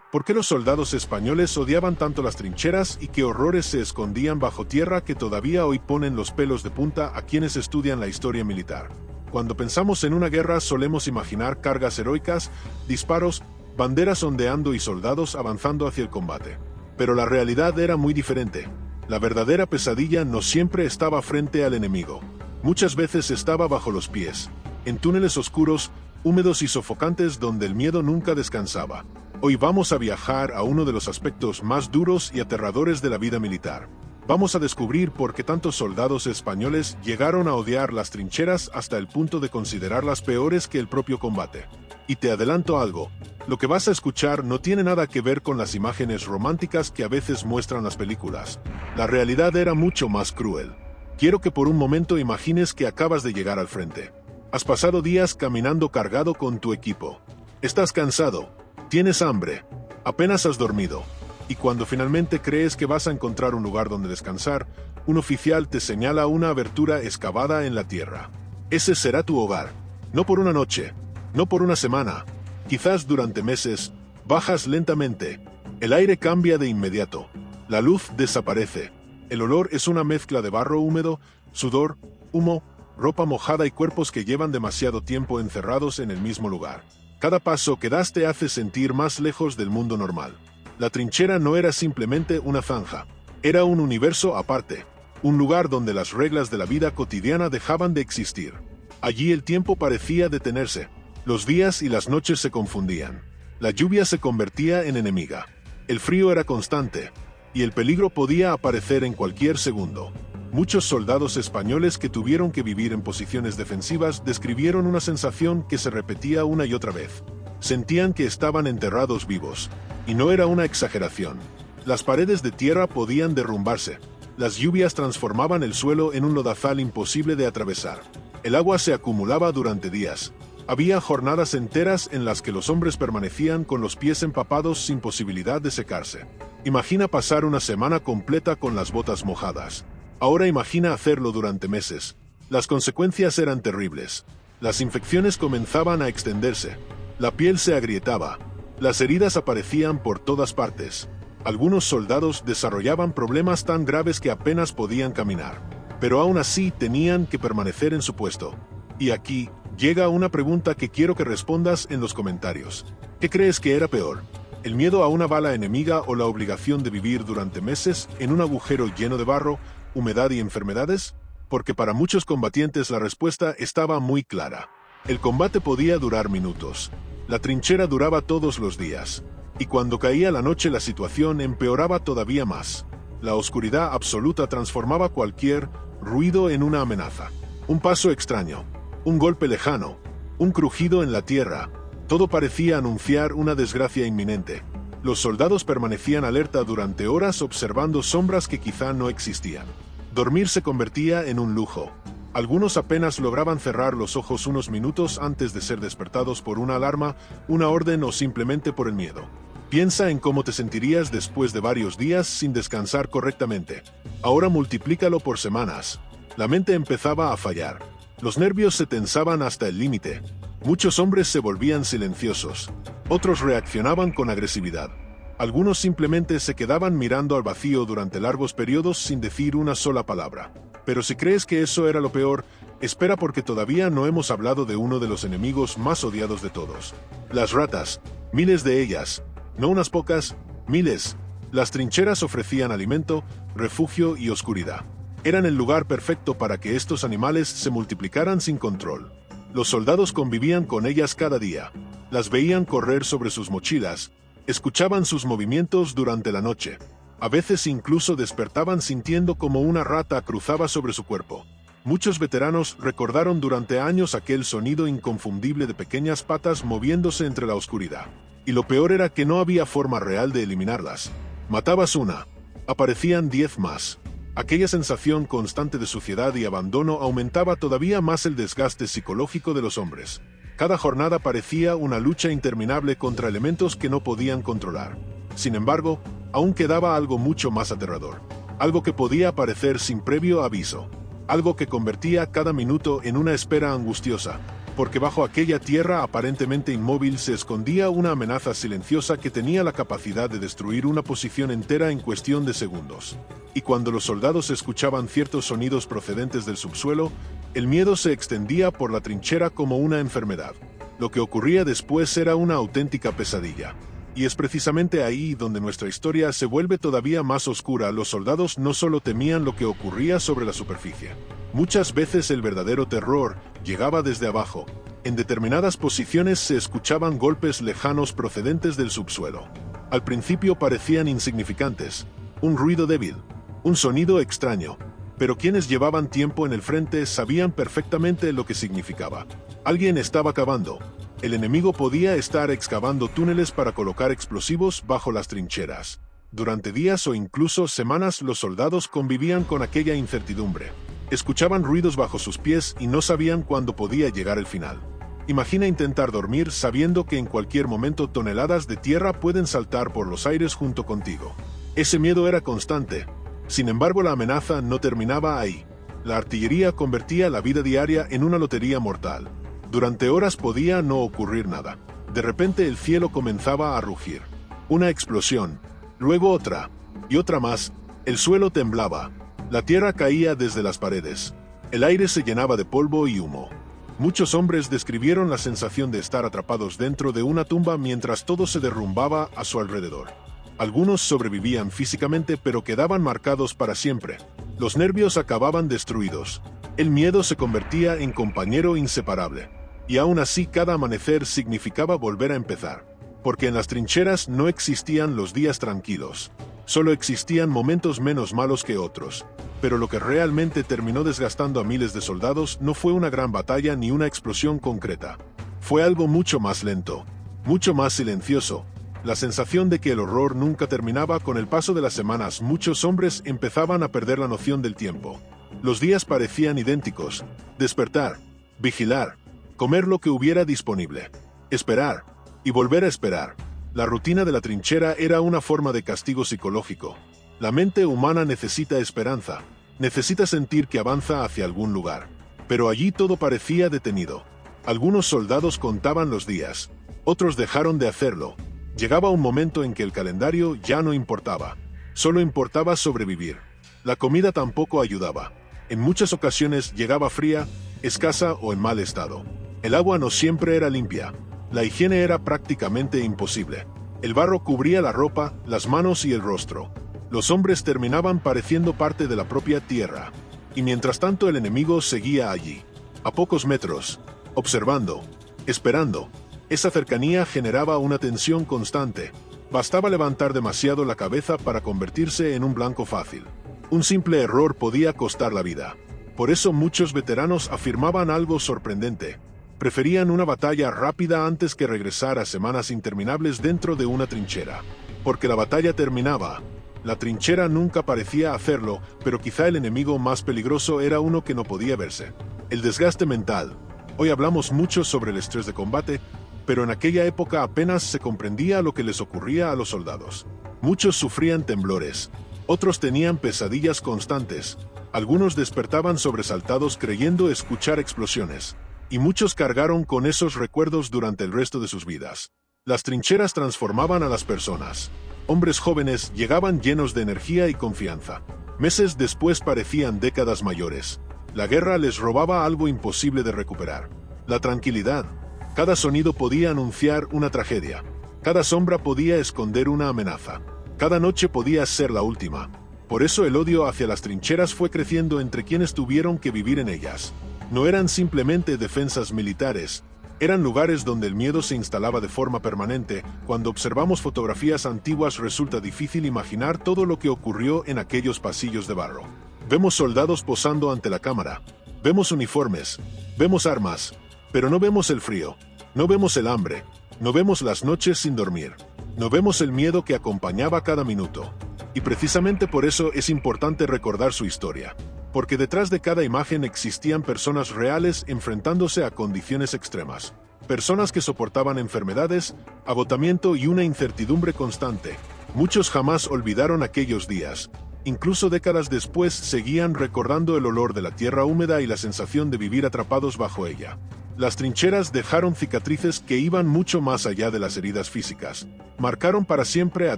¿Por qué los soldados españoles odiaban tanto las trincheras y qué horrores se escondían bajo tierra que todavía hoy ponen los pelos de punta a quienes estudian la historia militar? Cuando pensamos en una guerra solemos imaginar cargas heroicas, disparos, banderas ondeando y soldados avanzando hacia el combate. Pero la realidad era muy diferente. La verdadera pesadilla no siempre estaba frente al enemigo. Muchas veces estaba bajo los pies, en túneles oscuros, húmedos y sofocantes donde el miedo nunca descansaba. Hoy vamos a viajar a uno de los aspectos más duros y aterradores de la vida militar. Vamos a descubrir por qué tantos soldados españoles llegaron a odiar las trincheras hasta el punto de considerarlas peores que el propio combate. Y te adelanto algo, lo que vas a escuchar no tiene nada que ver con las imágenes románticas que a veces muestran las películas. La realidad era mucho más cruel. Quiero que por un momento imagines que acabas de llegar al frente. Has pasado días caminando cargado con tu equipo. Estás cansado. Tienes hambre, apenas has dormido, y cuando finalmente crees que vas a encontrar un lugar donde descansar, un oficial te señala una abertura excavada en la tierra. Ese será tu hogar, no por una noche, no por una semana, quizás durante meses. Bajas lentamente, el aire cambia de inmediato, la luz desaparece, el olor es una mezcla de barro húmedo, sudor, humo, ropa mojada y cuerpos que llevan demasiado tiempo encerrados en el mismo lugar. Cada paso que das te hace sentir más lejos del mundo normal. La trinchera no era simplemente una zanja, era un universo aparte, un lugar donde las reglas de la vida cotidiana dejaban de existir. Allí el tiempo parecía detenerse, los días y las noches se confundían, la lluvia se convertía en enemiga, el frío era constante, y el peligro podía aparecer en cualquier segundo. Muchos soldados españoles que tuvieron que vivir en posiciones defensivas describieron una sensación que se repetía una y otra vez. Sentían que estaban enterrados vivos, y no era una exageración. Las paredes de tierra podían derrumbarse, las lluvias transformaban el suelo en un lodazal imposible de atravesar. El agua se acumulaba durante días. Había jornadas enteras en las que los hombres permanecían con los pies empapados sin posibilidad de secarse. Imagina pasar una semana completa con las botas mojadas. Ahora imagina hacerlo durante meses. Las consecuencias eran terribles. Las infecciones comenzaban a extenderse. La piel se agrietaba. Las heridas aparecían por todas partes. Algunos soldados desarrollaban problemas tan graves que apenas podían caminar. Pero aún así tenían que permanecer en su puesto. Y aquí llega una pregunta que quiero que respondas en los comentarios. ¿Qué crees que era peor? ¿El miedo a una bala enemiga o la obligación de vivir durante meses en un agujero lleno de barro, humedad y enfermedades? Porque para muchos combatientes la respuesta estaba muy clara. El combate podía durar minutos. La trinchera duraba todos los días. Y cuando caía la noche la situación empeoraba todavía más. La oscuridad absoluta transformaba cualquier ruido en una amenaza. Un paso extraño, un golpe lejano, un crujido en la tierra. Todo parecía anunciar una desgracia inminente. Los soldados permanecían alerta durante horas observando sombras que quizá no existían. Dormir se convertía en un lujo. Algunos apenas lograban cerrar los ojos unos minutos antes de ser despertados por una alarma, una orden o simplemente por el miedo. Piensa en cómo te sentirías después de varios días sin descansar correctamente. Ahora multiplícalo por semanas. La mente empezaba a fallar. Los nervios se tensaban hasta el límite. Muchos hombres se volvían silenciosos. Otros reaccionaban con agresividad. Algunos simplemente se quedaban mirando al vacío durante largos periodos sin decir una sola palabra. Pero si crees que eso era lo peor, espera porque todavía no hemos hablado de uno de los enemigos más odiados de todos. Las ratas, miles de ellas, no unas pocas, miles. Las trincheras ofrecían alimento, refugio y oscuridad. Eran el lugar perfecto para que estos animales se multiplicaran sin control. Los soldados convivían con ellas cada día. Las veían correr sobre sus mochilas, escuchaban sus movimientos durante la noche. A veces incluso despertaban sintiendo como una rata cruzaba sobre su cuerpo. Muchos veteranos recordaron durante años aquel sonido inconfundible de pequeñas patas moviéndose entre la oscuridad. Y lo peor era que no había forma real de eliminarlas. Matabas una, aparecían 10 más. Aquella sensación constante de suciedad y abandono aumentaba todavía más el desgaste psicológico de los hombres. Cada jornada parecía una lucha interminable contra elementos que no podían controlar. Sin embargo, aún quedaba algo mucho más aterrador. Algo que podía aparecer sin previo aviso. Algo que convertía cada minuto en una espera angustiosa. porque bajo aquella tierra aparentemente inmóvil se escondía una amenaza silenciosa que tenía la capacidad de destruir una posición entera en cuestión de segundos. Y cuando los soldados escuchaban ciertos sonidos procedentes del subsuelo, el miedo se extendía por la trinchera como una enfermedad. Lo que ocurría después era una auténtica pesadilla. Y es precisamente ahí donde nuestra historia se vuelve todavía más oscura. Los soldados no solo temían lo que ocurría sobre la superficie. Muchas veces el verdadero terror llegaba desde abajo. En determinadas posiciones se escuchaban golpes lejanos procedentes del subsuelo. Al principio parecían insignificantes, un ruido débil, un sonido extraño, pero quienes llevaban tiempo en el frente sabían perfectamente lo que significaba. Alguien estaba cavando. El enemigo podía estar excavando túneles para colocar explosivos bajo las trincheras. Durante días o incluso semanas los soldados convivían con aquella incertidumbre. Escuchaban ruidos bajo sus pies y no sabían cuándo podía llegar el final. Imagina intentar dormir sabiendo que en cualquier momento toneladas de tierra pueden saltar por los aires junto contigo. Ese miedo era constante. Sin embargo, la amenaza no terminaba ahí. La artillería convertía la vida diaria en una lotería mortal. Durante horas podía no ocurrir nada. De repente el cielo comenzaba a rugir. Una explosión, luego otra, y otra más. El suelo temblaba. La tierra caía desde las paredes. El aire se llenaba de polvo y humo. Muchos hombres describieron la sensación de estar atrapados dentro de una tumba mientras todo se derrumbaba a su alrededor. Algunos sobrevivían físicamente pero quedaban marcados para siempre. Los nervios acababan destruidos. El miedo se convertía en compañero inseparable. Y aún así cada amanecer significaba volver a empezar. Porque en las trincheras no existían los días tranquilos. Solo existían momentos menos malos que otros. Pero lo que realmente terminó desgastando a miles de soldados no fue una gran batalla ni una explosión concreta. Fue algo mucho más lento, mucho más silencioso. La sensación de que el horror nunca terminaba. Con el paso de las semanas, muchos hombres empezaban a perder la noción del tiempo. Los días parecían idénticos. Despertar, vigilar, comer lo que hubiera disponible, esperar y volver a esperar. La rutina de la trinchera era una forma de castigo psicológico. La mente humana necesita esperanza, necesita sentir que avanza hacia algún lugar. Pero allí todo parecía detenido. Algunos soldados contaban los días, otros dejaron de hacerlo. Llegaba un momento en que el calendario ya no importaba, solo importaba sobrevivir. La comida tampoco ayudaba. En muchas ocasiones llegaba fría, escasa o en mal estado. El agua no siempre era limpia. La higiene era prácticamente imposible. El barro cubría la ropa, las manos y el rostro. Los hombres terminaban pareciendo parte de la propia tierra. Y mientras tanto el enemigo seguía allí, a pocos metros, observando, esperando. Esa cercanía generaba una tensión constante. Bastaba levantar demasiado la cabeza para convertirse en un blanco fácil. Un simple error podía costar la vida. Por eso muchos veteranos afirmaban algo sorprendente. Preferían una batalla rápida antes que regresar a semanas interminables dentro de una trinchera. Porque la batalla terminaba. La trinchera nunca parecía hacerlo, pero quizá el enemigo más peligroso era uno que no podía verse. El desgaste mental. Hoy hablamos mucho sobre el estrés de combate, pero en aquella época apenas se comprendía lo que les ocurría a los soldados. Muchos sufrían temblores. Otros tenían pesadillas constantes. Algunos despertaban sobresaltados creyendo escuchar explosiones. Y muchos cargaron con esos recuerdos durante el resto de sus vidas. Las trincheras transformaban a las personas. Hombres jóvenes llegaban llenos de energía y confianza. Meses después parecían décadas mayores. La guerra les robaba algo imposible de recuperar. La tranquilidad. Cada sonido podía anunciar una tragedia. Cada sombra podía esconder una amenaza. Cada noche podía ser la última. Por eso el odio hacia las trincheras fue creciendo entre quienes tuvieron que vivir en ellas. No eran simplemente defensas militares, eran lugares donde el miedo se instalaba de forma permanente. Cuando observamos fotografías antiguas resulta difícil imaginar todo lo que ocurrió en aquellos pasillos de barro. Vemos soldados posando ante la cámara, vemos uniformes, vemos armas, pero no vemos el frío, no vemos el hambre, no vemos las noches sin dormir, no vemos el miedo que acompañaba cada minuto. Y precisamente por eso es importante recordar su historia. Porque detrás de cada imagen existían personas reales enfrentándose a condiciones extremas. Personas que soportaban enfermedades, agotamiento y una incertidumbre constante. Muchos jamás olvidaron aquellos días. Incluso décadas después seguían recordando el olor de la tierra húmeda y la sensación de vivir atrapados bajo ella. Las trincheras dejaron cicatrices que iban mucho más allá de las heridas físicas. Marcaron para siempre a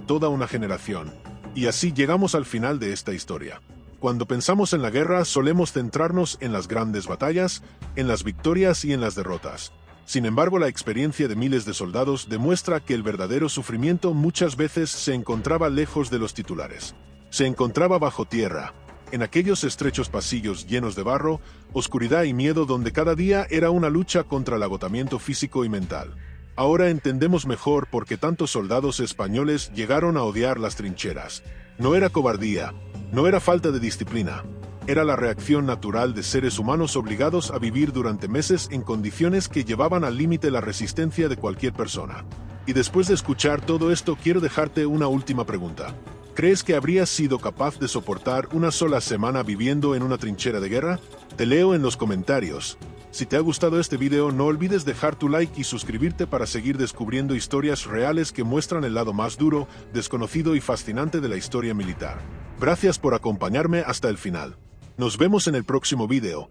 toda una generación. Y así llegamos al final de esta historia. Cuando pensamos en la guerra, solemos centrarnos en las grandes batallas, en las victorias y en las derrotas. Sin embargo, la experiencia de miles de soldados demuestra que el verdadero sufrimiento muchas veces se encontraba lejos de los titulares. Se encontraba bajo tierra, en aquellos estrechos pasillos llenos de barro, oscuridad y miedo donde cada día era una lucha contra el agotamiento físico y mental. Ahora entendemos mejor por qué tantos soldados españoles llegaron a odiar las trincheras. No era cobardía, no era falta de disciplina. Era la reacción natural de seres humanos obligados a vivir durante meses en condiciones que llevaban al límite la resistencia de cualquier persona. Y después de escuchar todo esto, quiero dejarte una última pregunta. ¿Crees que habrías sido capaz de soportar una sola semana viviendo en una trinchera de guerra? Te leo en los comentarios. Si te ha gustado este video, no olvides dejar tu like y suscribirte para seguir descubriendo historias reales que muestran el lado más duro, desconocido y fascinante de la historia militar. Gracias por acompañarme hasta el final. Nos vemos en el próximo video.